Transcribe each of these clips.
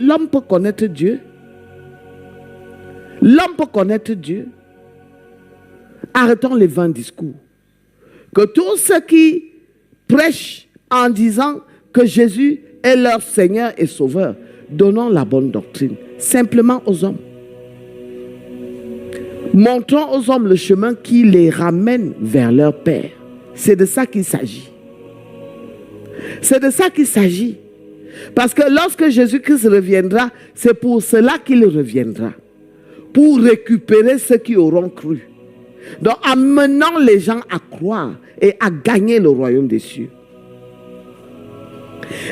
l'homme peut connaître Dieu. L'homme peut connaître Dieu. Arrêtons les vains discours. Que tous ceux qui prêchent en disant que Jésus est leur Seigneur et Sauveur, donnons la bonne doctrine, simplement aux hommes. Montrons aux hommes le chemin qui les ramène vers leur Père. C'est de ça qu'il s'agit. C'est de ça qu'il s'agit. Parce que lorsque Jésus-Christ reviendra, c'est pour cela qu'il reviendra. Pour récupérer ceux qui auront cru. Donc, amenant les gens à croire et à gagner le royaume des cieux.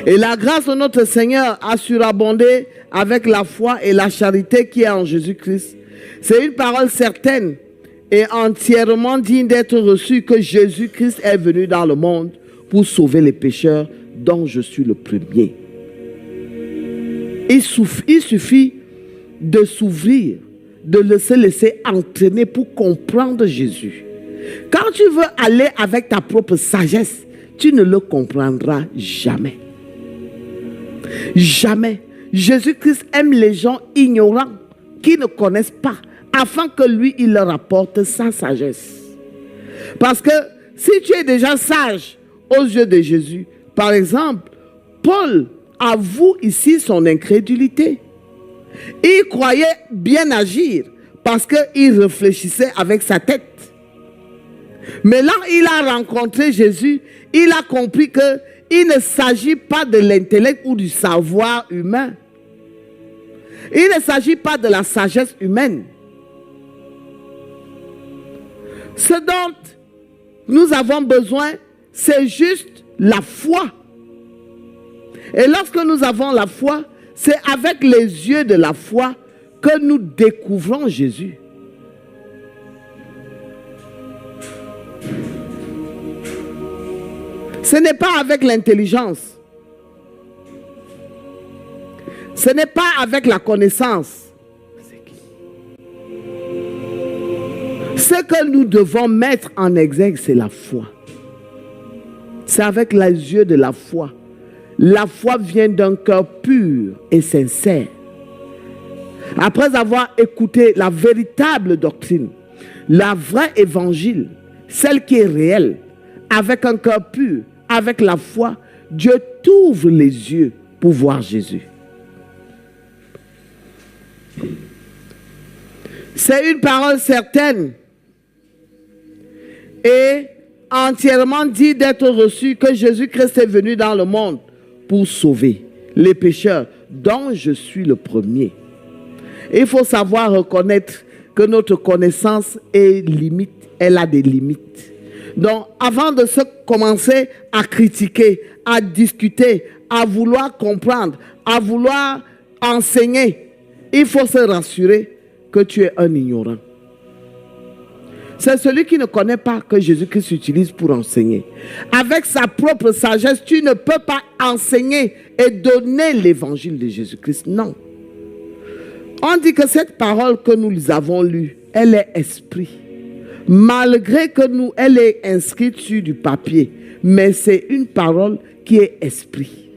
Et la grâce de notre Seigneur a surabondé avec la foi et la charité qui est en Jésus-Christ. C'est une parole certaine et entièrement digne d'être reçue que Jésus-Christ est venu dans le monde pour sauver les pécheurs dont je suis le premier. Il suffit de s'ouvrir, de se laisser entraîner pour comprendre Jésus. Quand tu veux aller avec ta propre sagesse, tu ne le comprendras jamais. Jamais. Jésus-Christ aime les gens ignorants qui ne connaissent pas, afin que lui, il leur apporte sa sagesse. Parce que si tu es déjà sage aux yeux de Jésus, par exemple, Paul avoue ici son incrédulité. Il croyait bien agir parce qu'il réfléchissait avec sa tête. Mais là, il a rencontré Jésus, il a compris qu'il ne s'agit pas de l'intellect ou du savoir humain. Il ne s'agit pas de la sagesse humaine. Ce dont nous avons besoin, c'est juste la foi. Et lorsque nous avons la foi, c'est avec les yeux de la foi que nous découvrons Jésus. Ce n'est pas avec l'intelligence. Ce n'est pas avec la connaissance. Ce que nous devons mettre en exergue, c'est la foi. C'est avec les yeux de la foi. La foi vient d'un cœur pur et sincère. Après avoir écouté la véritable doctrine, la vraie évangile, celle qui est réelle, avec un cœur pur, avec la foi, Dieu t'ouvre les yeux pour voir Jésus. C'est une parole certaine et entièrement dit d'être reçue que Jésus-Christ est venu dans le monde pour sauver les pécheurs, dont je suis le premier. Il faut savoir reconnaître que notre connaissance est limite, elle a des limites. Donc, avant de se commencer à critiquer, à discuter, à vouloir comprendre, à vouloir enseigner, il faut se rassurer que tu es un ignorant. C'est celui qui ne connaît pas que Jésus-Christ utilise pour enseigner. Avec sa propre sagesse, tu ne peux pas enseigner et donner l'évangile de Jésus-Christ. Non. On dit que cette parole que nous avons lue, elle est esprit. Malgré que elle est inscrite sur du papier, mais c'est une parole qui est esprit.